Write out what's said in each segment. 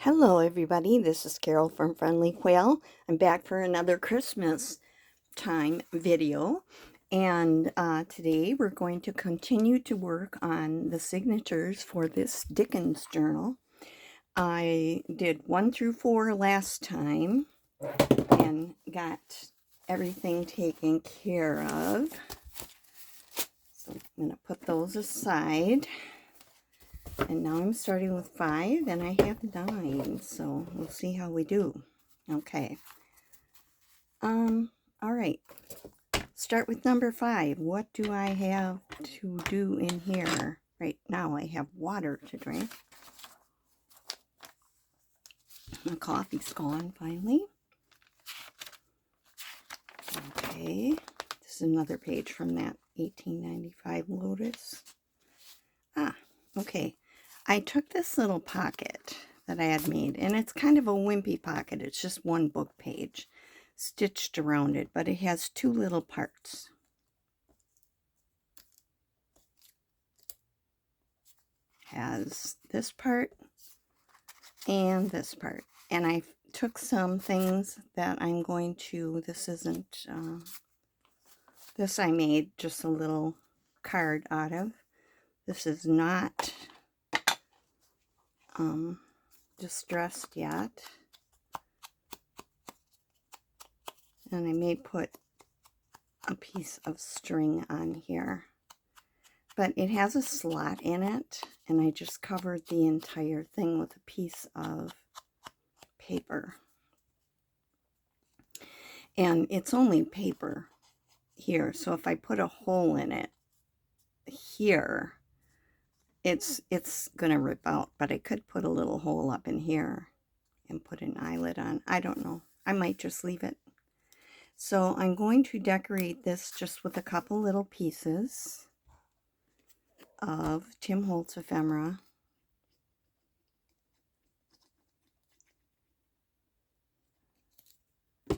Hello everybody, this is Carol from Friendly Quail. I'm back for another Christmas time video, and today we're going to continue to work on the signatures for this Dickens Journal. I did 1 through 4 last time and got everything taken care of. So I'm going to put those aside. And now I'm starting with 5, and I have 9, so we'll see how we do. Okay. All right. Start with number 5. What do I have to do in here? Right now I have water to drink. My coffee's gone finally. Okay. This is another page from that 1895 Lotus. Okay. I took this little pocket that I had made, and it's kind of a wimpy pocket. It's just one book page stitched around it, but it has 2 little parts. Has this part and this part. And I took some things that I'm going to, this isn't, this I made just a little card out of. This is not distressed yet. And I may put a piece of string on here. But it has a slot in it, and I just covered the entire thing with a piece of paper. And it's only paper here, so if I put a hole in it here, it's gonna rip out. But I could put a little hole up in here and put an eyelet on. I don't know. I might just leave it. So I'm going to decorate this just with a couple little pieces of Tim Holtz ephemera. So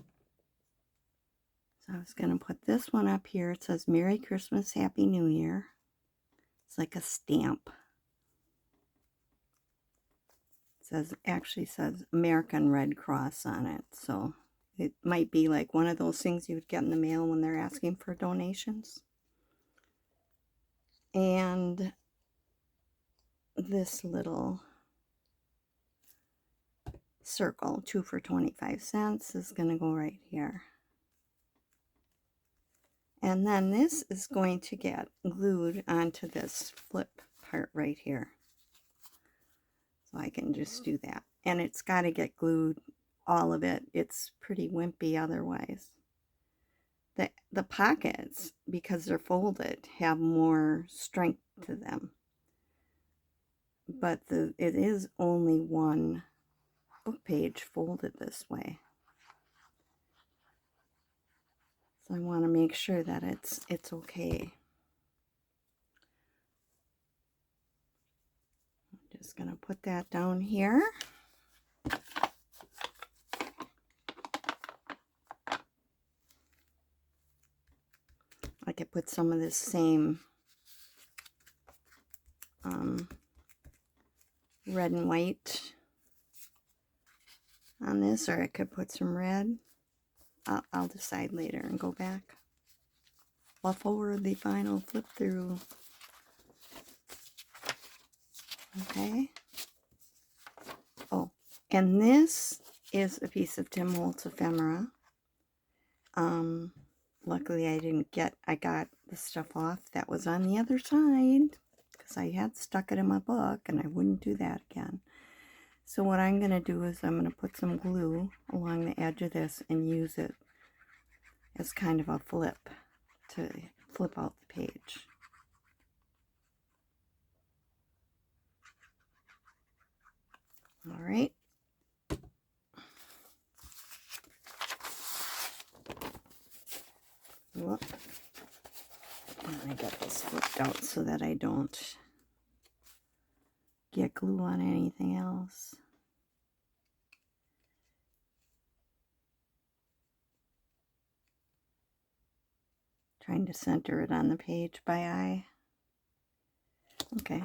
I was going to put this one up here. It says Merry Christmas, Happy New Year. It's like a stamp. Actually says American Red Cross on it. So it might be like one of those things you would get in the mail when they're asking for donations. And this little circle, 2 for 25 cents, is going to go right here. And then this is going to get glued onto this flip part right here. So I can just do that. And it's got to get glued, all of it. It's pretty wimpy otherwise. The pockets, because they're folded, have more strength to them. But it is only one book page folded this way. So I want to make sure that it's okay. I'm just going to put that down here. I could put some of this same red and white on this, or I could put some red. I'll decide later and go back. I'll forward the final flip through. Okay. Oh, and this is a piece of Tim Holtz ephemera. Luckily I got the stuff off that was on the other side, because I had stuck it in my book and I wouldn't do that again. So what I'm going to do is I'm going to put some glue along the edge of this and use it as kind of a flip to flip out the page. All right. Whoop. And I got this flipped out so that I don't get glue on anything else. Trying to center it on the page by eye. Okay.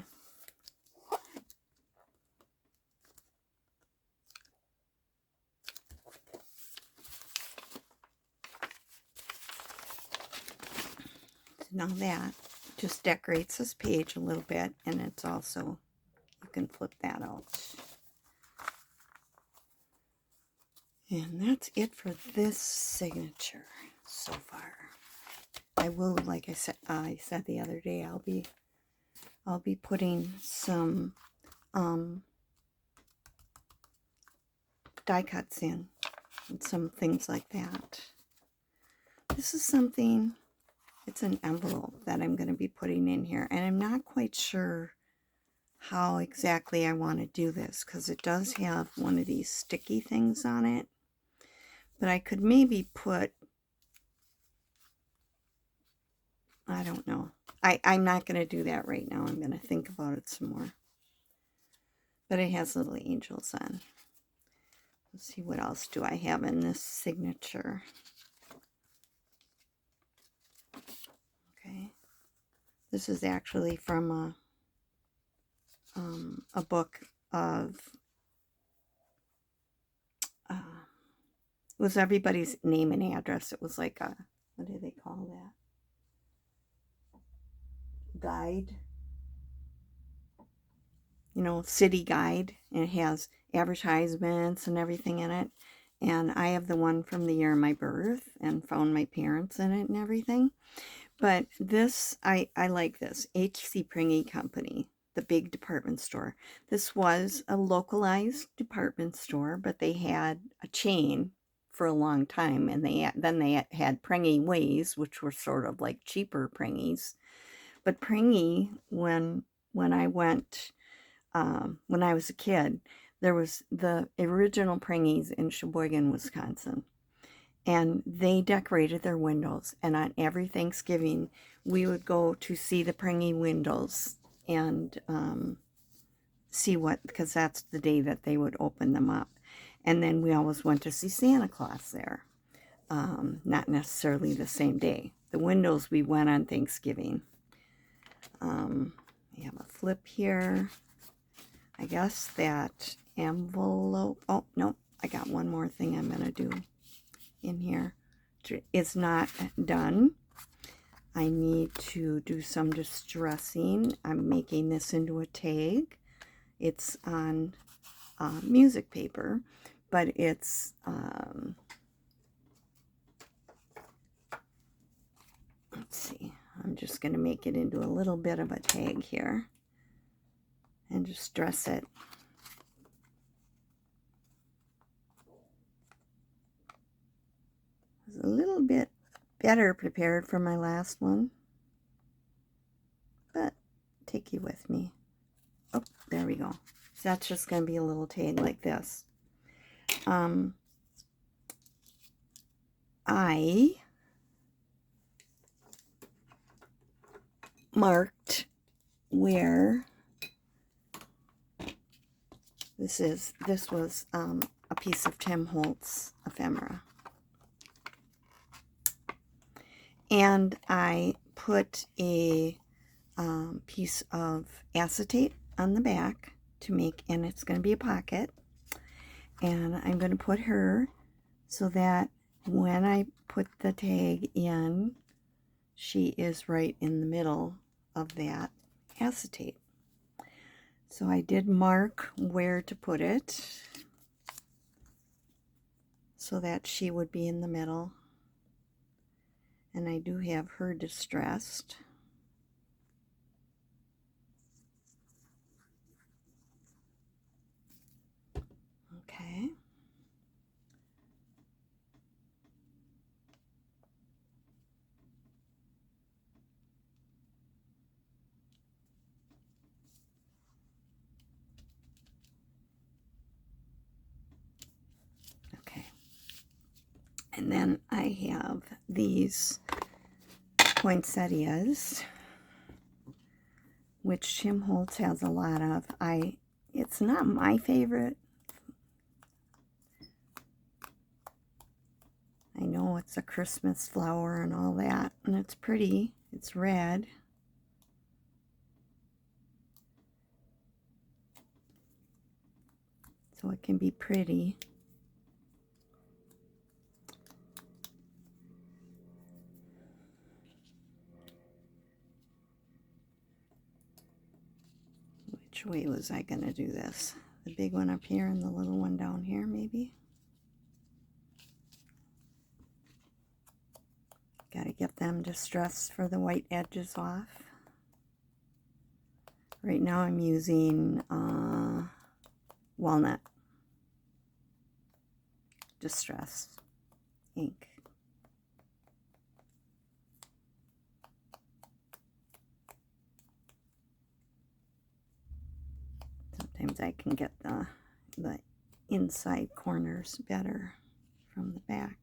Now that just decorates this page a little bit, and it's also, you can flip that out. And that's it for this signature so far. I will, like I said the other day, I'll be putting some die cuts in and some things like that. This is something, it's an envelope that I'm going to be putting in here, and I'm not quite sure how exactly I want to do this because it does have one of these sticky things on it, but I could maybe put, I don't know. I'm not going to do that right now. I'm going to think about it some more. But it has little angels on. Let's see, what else do I have in this signature? Okay. This is actually from a book of, it was everybody's name and address. It was like a, what do they call that? Guide. You know, city guide, and it has advertisements and everything in it. And I have the one from the year of my birth and found my parents in it and everything. But this, I like this. H.C. Pringle Company, the big department store. This was a localized department store, but they had a chain for a long time. And then they had Pringle Ways, which were sort of like cheaper Pringles. But Pringle, when I went, when I was a kid, there was the original Pringles in Sheboygan, Wisconsin. And they decorated their windows. And on every Thanksgiving, we would go to see the Pringle windows and see what, because that's the day that they would open them up. And then we always went to see Santa Claus there. Not necessarily the same day. The windows we went on Thanksgiving. We have a flip here. I guess that envelope, oh, no, I got one more thing I'm going to do in here. It's not done. I need to do some distressing. I'm making this into a tag. It's on music paper, but it's, let's see, I'm just going to make it into a little bit of a tag here and just dress it. A little bit better prepared for my last one, but take you with me. Oh, there we go. So that's just going to be a little tag like this. I marked where this was a piece of Tim Holtz ephemera. And I put a piece of acetate on the back to make, and it's going to be a pocket. And I'm going to put her so that when I put the tag in, she is right in the middle of that acetate. So I did mark where to put it so that she would be in the middle. And I do have her distressed. Okay. Okay. And then I have these poinsettias, which Tim Holtz has a lot of. It's not my favorite. I know it's a Christmas flower and all that, and it's pretty. It's red. So it can be pretty. Which way was I going to do this? The big one up here and the little one down here, maybe? Got to get them distressed for the white edges off. Right now I'm using walnut distress ink. Sometimes I can get the inside corners better from the back.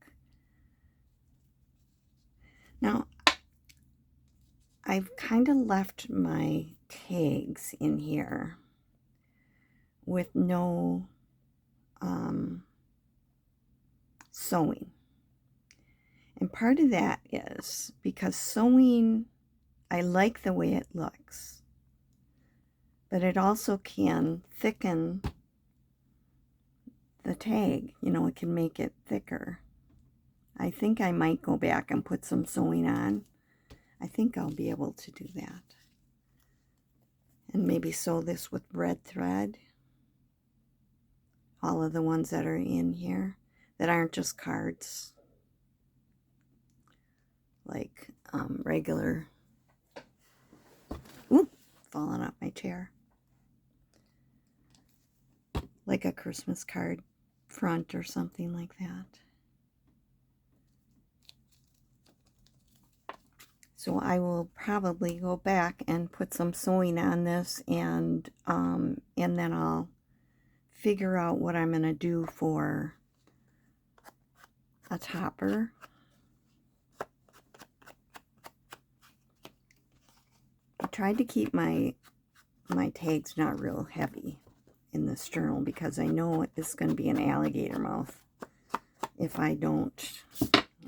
Now, I've kind of left my tags in here with no sewing. And part of that is because sewing, I like the way it looks, but it also can thicken the tag. You know, it can make it thicker. I think I might go back and put some sewing on. I think I'll be able to do that. And maybe sew this with red thread. All of the ones that are in here that aren't just cards. Like regular. Ooh, falling off my chair. Like a Christmas card front or something like that. So I will probably go back and put some sewing on this, and then I'll figure out what I'm going to do for a topper. I tried to keep my tags not real heavy in this journal because I know it's going to be an alligator mouth if I don't.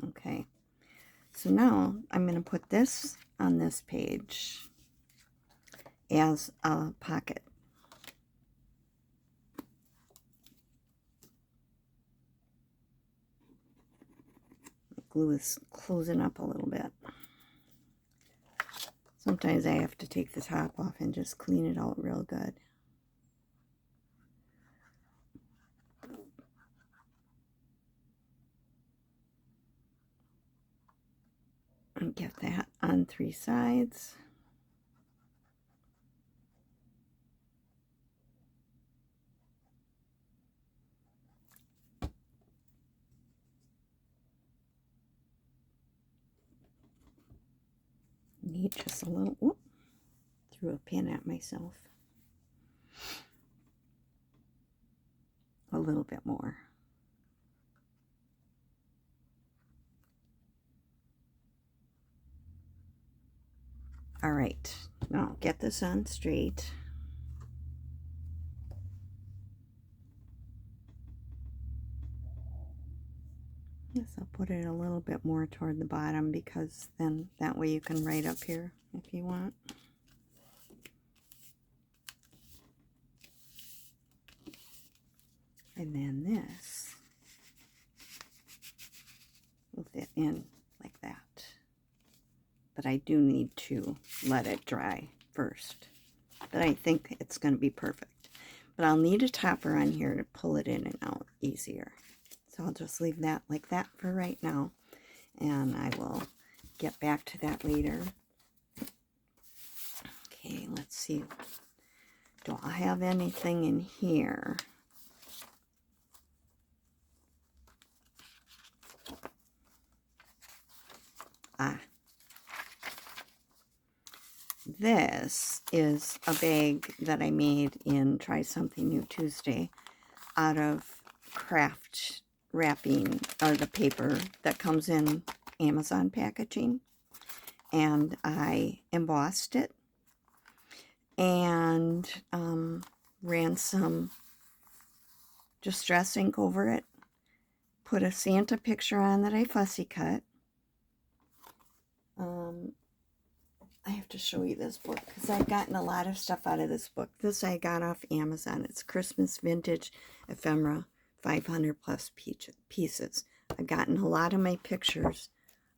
Okay. So now I'm going to put this on this page as a pocket. The glue is closing up a little bit. Sometimes I have to take the top off and just clean it out real good. And get that on 3 sides. Need just a little, whoop, threw a pin at myself. A little bit more. All right, now get this on straight. Yes, I'll put it a little bit more toward the bottom because then that way you can write up here if you want. And then this will fit in like that. But I do need to let it dry first. But I think it's going to be perfect. But I'll need a topper on here to pull it in and out easier. So I'll just leave that like that for right now. And I will get back to that later. Okay, let's see. Do I have anything in here? This is a bag that I made in Try Something New Tuesday out of craft wrapping, or the paper that comes in Amazon packaging. And I embossed it and ran some distress ink over it. Put a Santa picture on that I fussy cut. I have to show you this book because I've gotten a lot of stuff out of this book. This I got off Amazon. It's Christmas Vintage Ephemera, 500 plus pieces. I've gotten a lot of my pictures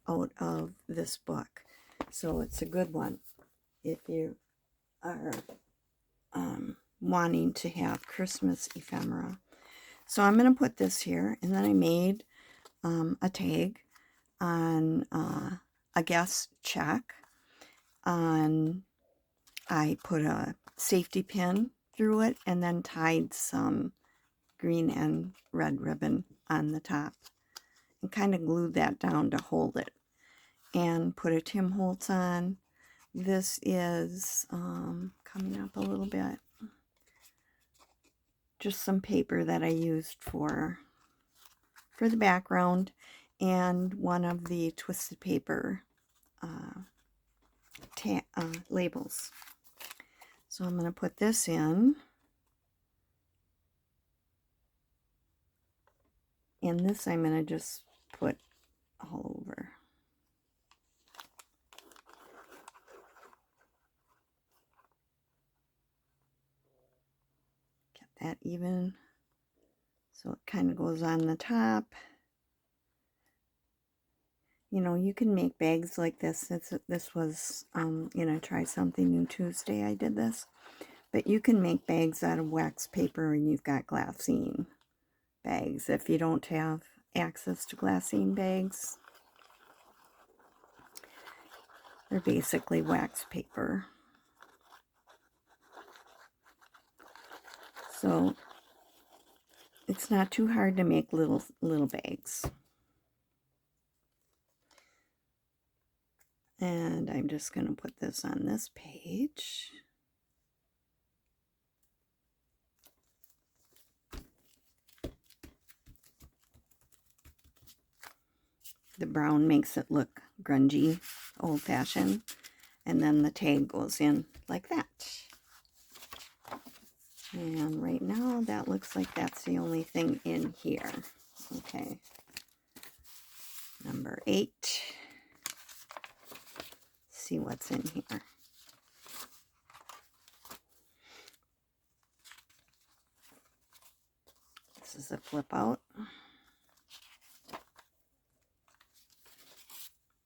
out of this book. So it's a good one if you are wanting to have Christmas ephemera. So I'm going to put this here, and then I made a tag on a guest check. I put a safety pin through it and then tied some green and red ribbon on the top and kind of glued that down to hold it, and put a Tim Holtz on. This is coming up a little bit, just some paper that I used for the background, and one of the twisted paper labels. So I'm going to put this in, and this I'm going to just put all over. Get that even so it kind of goes on the top. You know, you can make bags like this. This was, you know, try something new Tuesday. I did this. But you can make bags out of wax paper, and you've got glassine bags. If you don't have access to glassine bags, they're basically wax paper. So it's not too hard to make little bags. And I'm just going to put this on this page. The brown makes it look grungy, old-fashioned. And then the tag goes in like that. And right now, that looks like that's the only thing in here. Okay. Number 8. See what's in here. This is a flip out.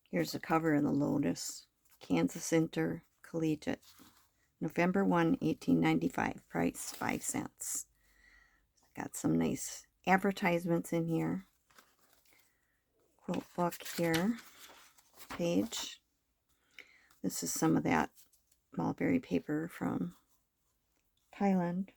Here's the cover of the Lotus. Kansas Intercollegiate. November 1, 1895. Price 5 cents. Got some nice advertisements in here. Quote book here. Page. This is some of that mulberry paper from Thailand.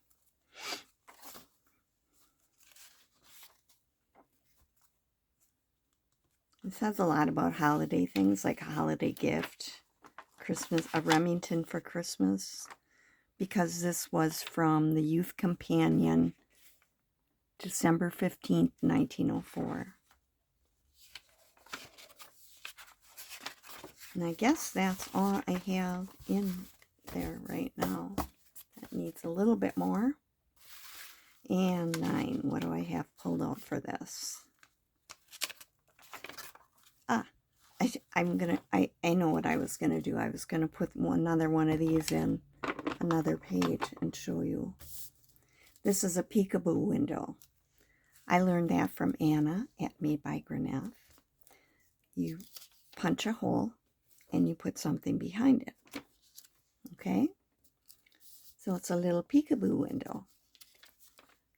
This has a lot about holiday things, like a holiday gift, Christmas, a Remington for Christmas, because this was from the Youth Companion, December 15th, 1904. And I guess that's all I have in there right now. That needs a little bit more. And 9. What do I have pulled out for this? I know what I was gonna do. I was gonna put another one of these in another page and show you. This is a peekaboo window. I learned that from Anna at Made by Greneff. You punch a hole and you put something behind it. Okay? So it's a little peekaboo window.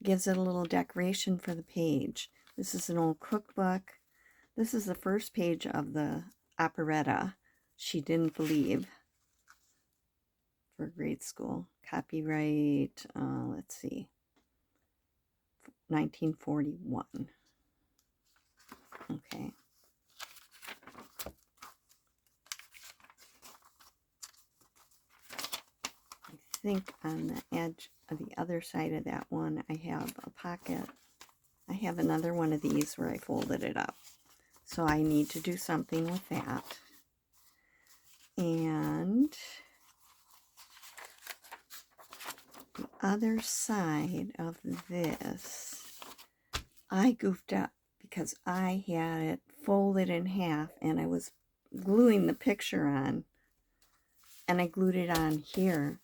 Gives it a little decoration for the page. This is an old cookbook. This is the first page of the operetta, She Didn't Believe, for grade school. Copyright, let's see, 1941. Okay. I think on the edge of the other side of that one, I have a pocket. I have another one of these where I folded it up. So I need to do something with that. And the other side of this, I goofed up because I had it folded in half and I was gluing the picture on, and I glued it on here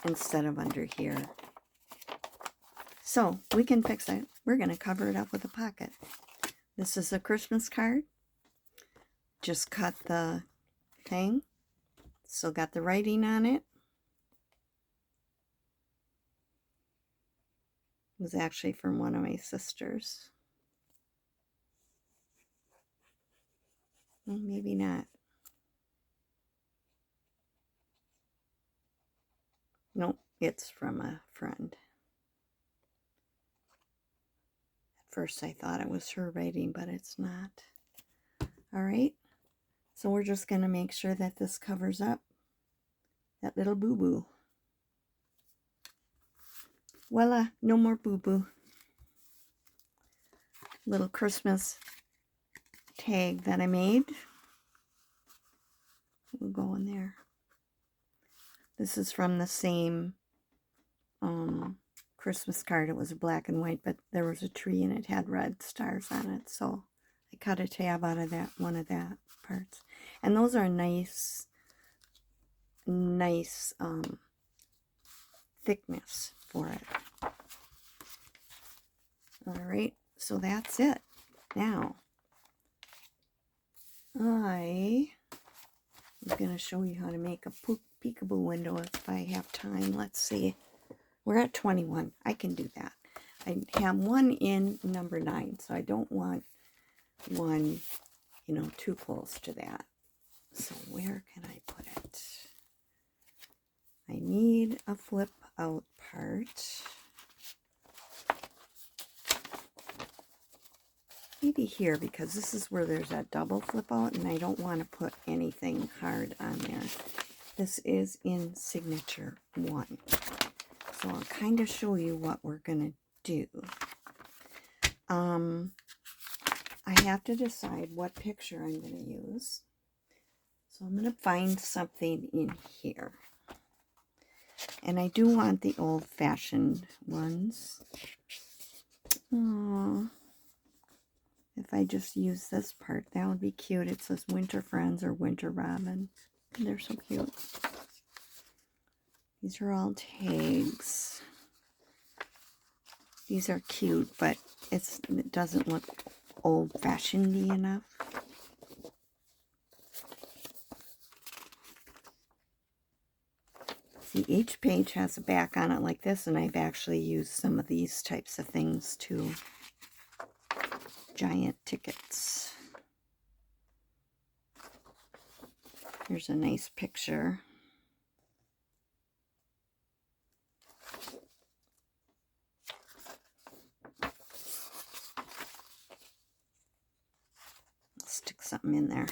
instead of under here. So we can fix it. We're going to cover it up with a pocket. This is a Christmas card. Just cut the thing. Still got the writing on it. It was actually from one of my sisters. Well, maybe not. Nope, it's from a friend. At first I thought it was her writing, but it's not. All right, so we're just going to make sure that this covers up that little boo-boo. Voila, no more boo-boo. Little Christmas tag that I made. We'll go in there. This is from the same Christmas card. It was black and white, but there was a tree and it had red stars on it. So I cut a tab out of that, one of that parts. And those are nice thickness for it. All right, so that's it. Now, I am going to show you how to make a peekaboo window if I have time. Let's see. We're at 21. I can do that. I have one in number 9, so I don't want one, you know, too close to that. So where can I put it? I need a flip out part. Maybe here, because this is where there's that double flip out, and I don't want to put anything hard on there. This is in signature 1. So I'll kind of show you what we're going to do. I have to decide what picture I'm going to use. So I'm going to find something in here. And I do want the old-fashioned ones. Aww. If I just use this part, that would be cute. It says Winter Friends or Winter Robin. They're so cute. These are all tags. These are cute, but it doesn't look old-fashioned-y enough. See, each page has a back on it like this, and I've actually used some of these types of things too. Giant tickets. Here's a nice picture. I'll stick something in there in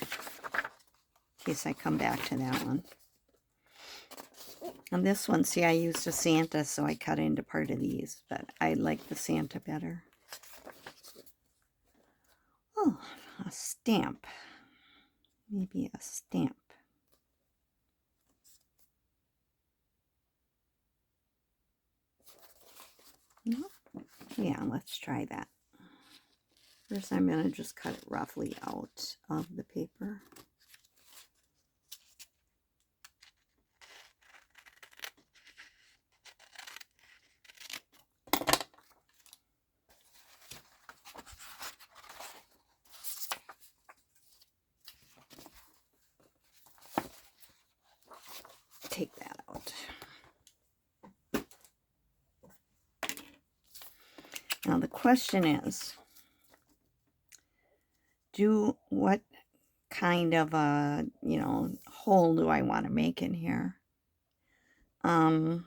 case I come back to that one. On this one, see, I used a Santa, so I cut into part of these, but I like the Santa better. Oh, a stamp. Maybe a stamp. No? Yeah, let's try that. First, I'm going to just cut it roughly out of the paper. Take that out. Now the question is, what kind of a, you know, hole do I want to make in here? I'm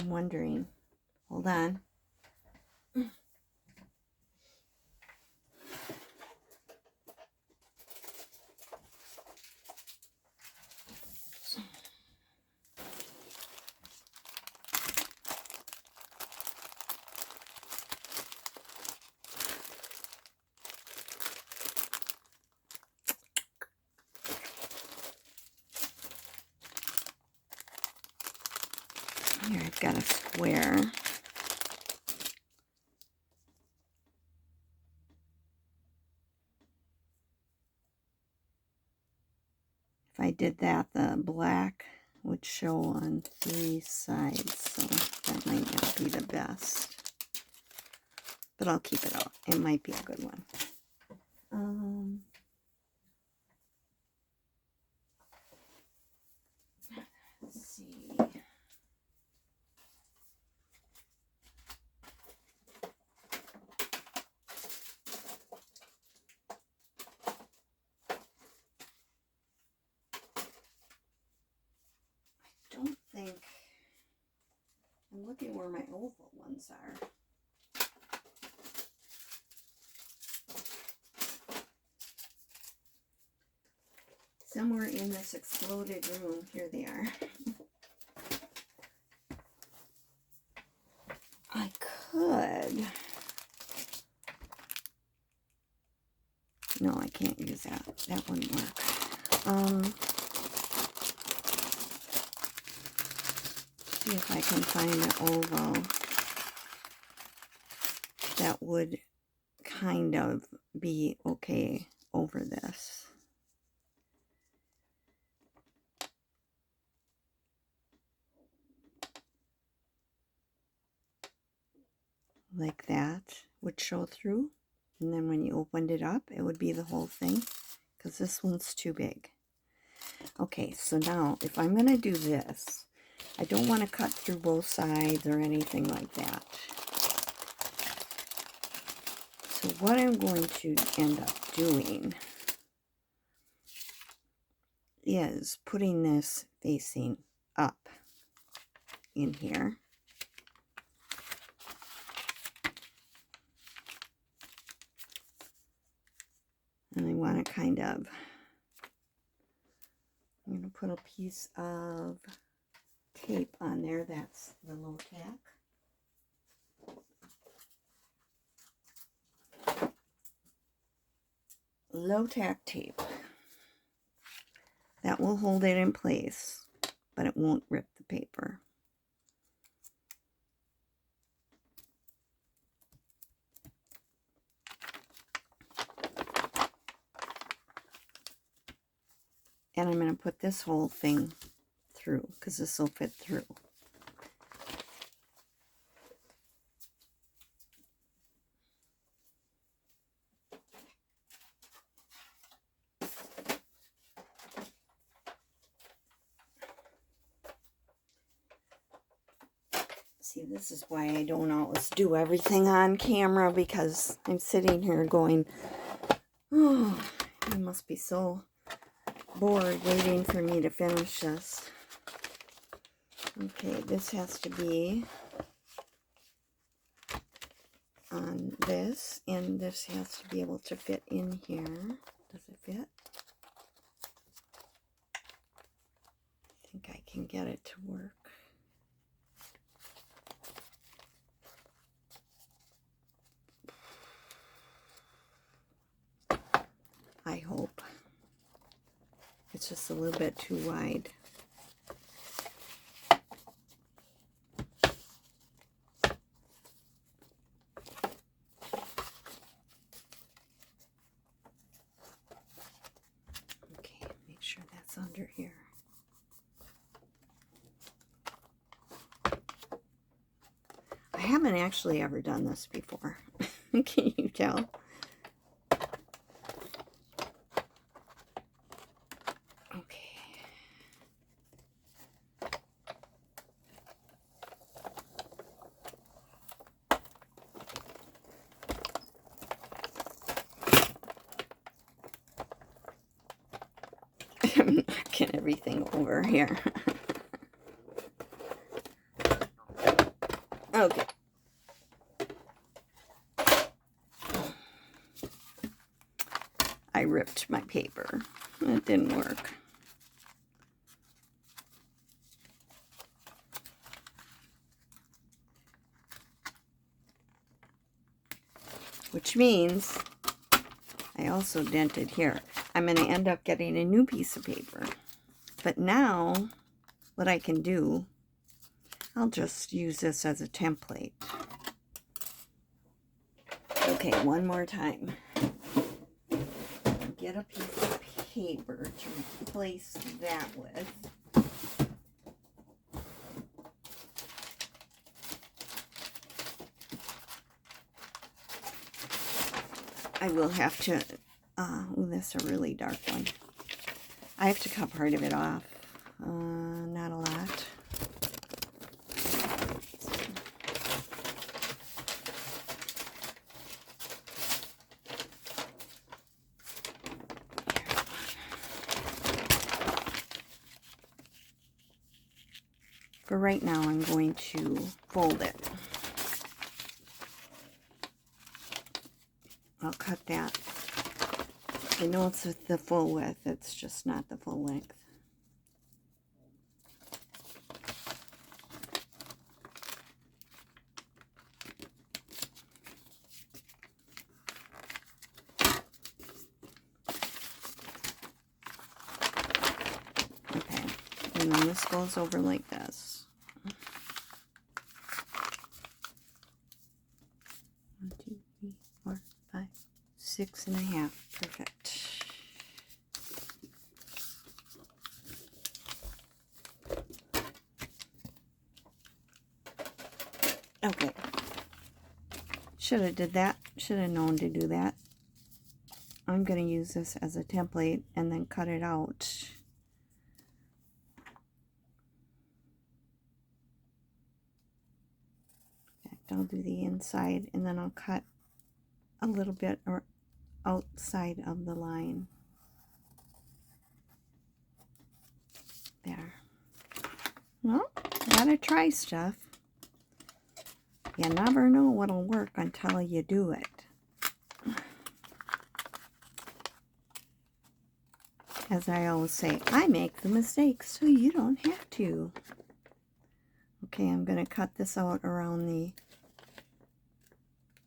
wondering. Hold on. Here, I've got a square. If I did that, the black would show on 3 sides, so that might not be the best. but I'll keep it out. It might be a good one. Let's see. I don't think, I'm looking where my oval ones are. Somewhere in this exploded room. Here they are. I could. No, I can't use that. That wouldn't work. See if I can find an oval that would kind of be okay over this. Like that would show through, and then when you opened it up it would be the whole thing, because this one's too big. Okay, so now if I'm going to do this, I don't want to cut through both sides or anything like that. So what I'm going to end up doing is putting this facing up in here. And I want to kind of, I'm going to put a piece of tape on there. That's the low tack. Low tack tape. That will hold it in place, but it won't rip the paper. And I'm going to put this whole thing through, because this will fit through. See, this is why I don't always do everything on camera, because I'm sitting here going, oh, you must be so bored waiting for me to finish this. Okay, this has to be on this, and this has to be able to fit in here. Does it fit? I think I can get it to work. I hope. It's just a little bit too wide. Okay, make sure that's under here. I haven't actually ever done this before. Can you tell? I'm knocking everything over here. Okay. I ripped my paper. It didn't work. Which means I also dented here. I'm going to end up getting a new piece of paper. But now, what I can do, I'll just use this as a template. Okay, one more time. Get a piece of paper to replace that with. I will have to, ooh, that's a really dark one. I have to cut part of it off. Not a lot. For right now, I'm going to fold it. I'll cut that. I know it's the full width, it's just not the full length. Okay, and then this goes over like this. 1, 2, 3, 4, 5, 6.5. Perfect. Okay. Should have did that. Should have known to do that. I'm going to use this as a template and then cut it out. In fact, I'll do the inside and then I'll cut a little bit or outside of the line. There. Well, gotta try stuff. You never know what'll work until you do it. As I always say, I make the mistakes so you don't have to. Okay, I'm going to cut this out around the,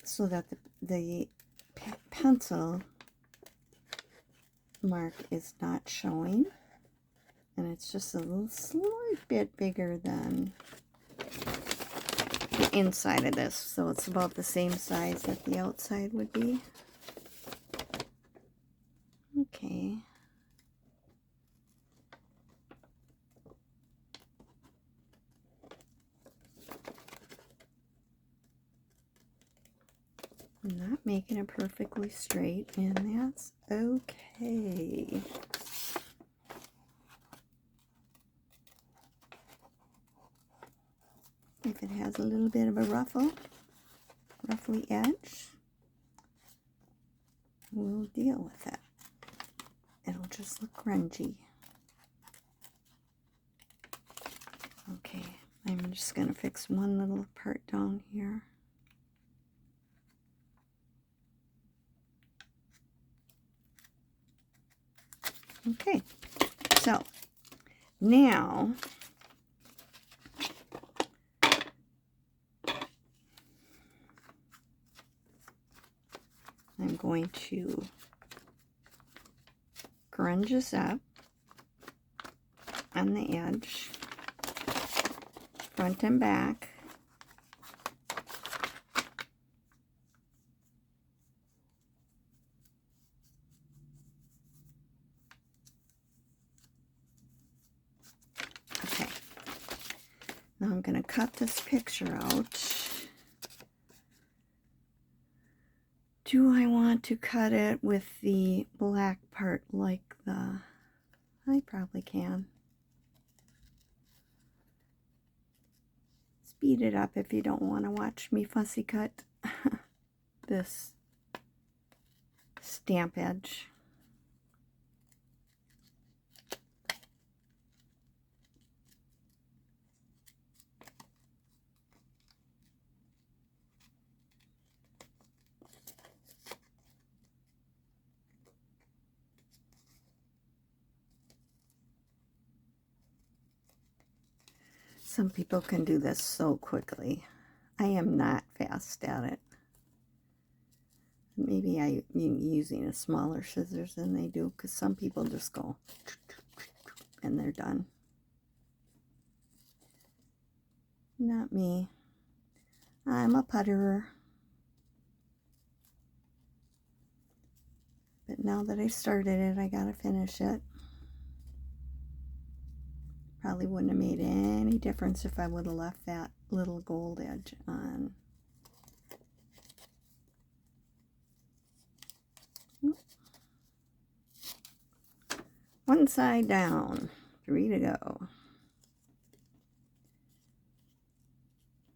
so that the pencil mark is not showing. And it's just a little slight bit bigger than the inside of this. So it's about the same size that the outside would be. Okay. I'm not making it perfectly straight, and that's okay. If it has a little bit of a ruffly edge, we'll deal with it. It'll just look grungy. Okay, I'm just going to fix one little part down here. Okay, so now I'm going to grunge this up on the edge, front and back. Okay, now I'm going to cut this picture out. Do I want to cut it with the black part like the... I probably can. Speed it up if you don't want to watch me fussy cut this stamp edge. Some people can do this so quickly. I am not fast at it. Maybe I'm using a smaller scissors than they do, because some people just go and they're done. Not me. I'm a putterer. But now that I started it, I gotta finish it. Probably wouldn't have made any difference if I would have left that little gold edge on. One side down. 3 to go.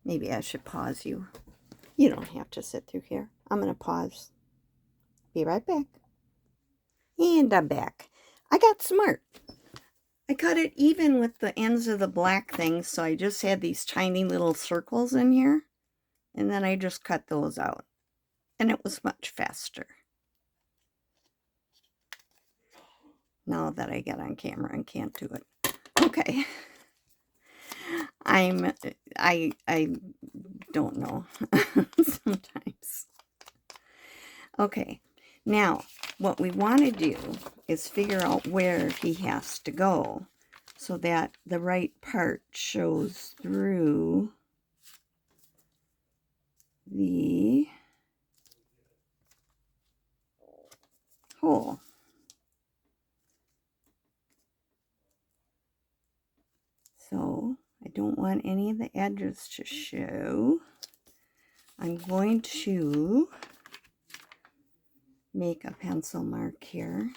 Maybe I should pause you. You don't have to sit through here. I'm going to pause. Be right back. And I'm back. I got smart. I cut it even with the ends of the black things, so I just had these tiny little circles in here. And then I just cut those out. And it was much faster. Now that I get on camera and can't do it. Okay. I don't know sometimes. Okay, now what we want to do is figure out where he has to go so that the right part shows through the hole. So I don't want any of the edges to show. I'm going to make a pencil mark here.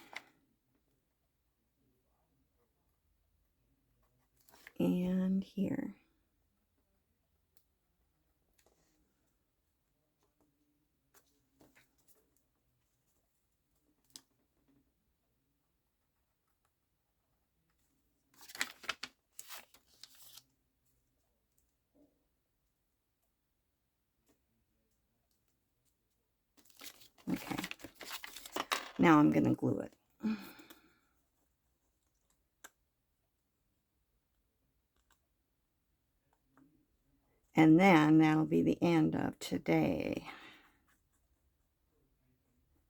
And here. Okay. Now I'm going to glue it. And then that'll be the end of today.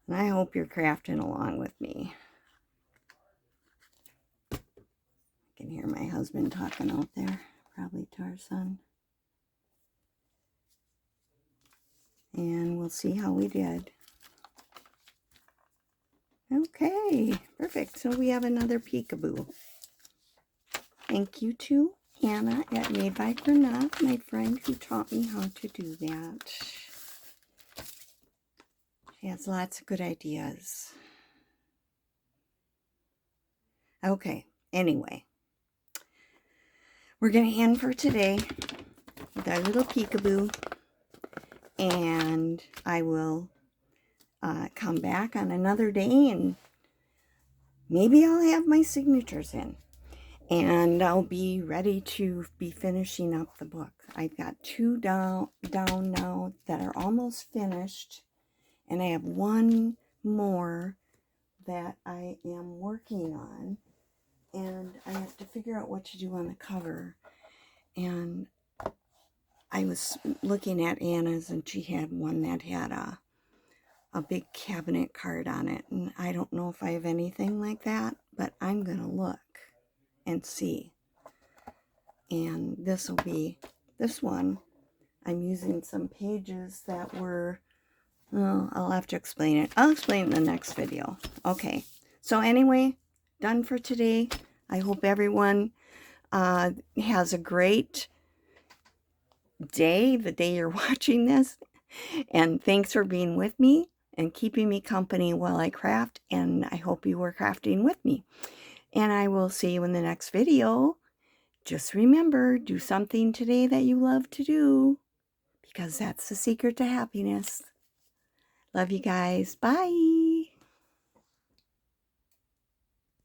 And I hope you're crafting along with me. I can hear my husband talking out there, probably to our son. And we'll see how we did. Okay, perfect. So we have another peekaboo. Thank you to Hannah at Made by Granov, my friend who taught me how to do that. She has lots of good ideas. Okay, anyway. We're going to end for today with our little peekaboo. And I will come back on another day and maybe I'll have my signatures in. And I'll be ready to be finishing up the book. I've got 2 down now that are almost finished. And I have 1 more that I am working on. And I have to figure out what to do on the cover. And I was looking at Anna's and she had one that had a big cabinet card on it. And I don't know if I have anything like that, but I'm going to look and see. And this will be this one. I'm using some pages that were, well, I'll have to explain it. I'll explain it in the next video. Okay. So anyway, done for today. I hope everyone has a great day, the day you're watching this. And thanks for being with me and keeping me company while I craft. And I hope you were crafting with me. And I will see you in the next video. Just remember, do something today that you love to do, because that's the secret to happiness. Love you guys. Bye.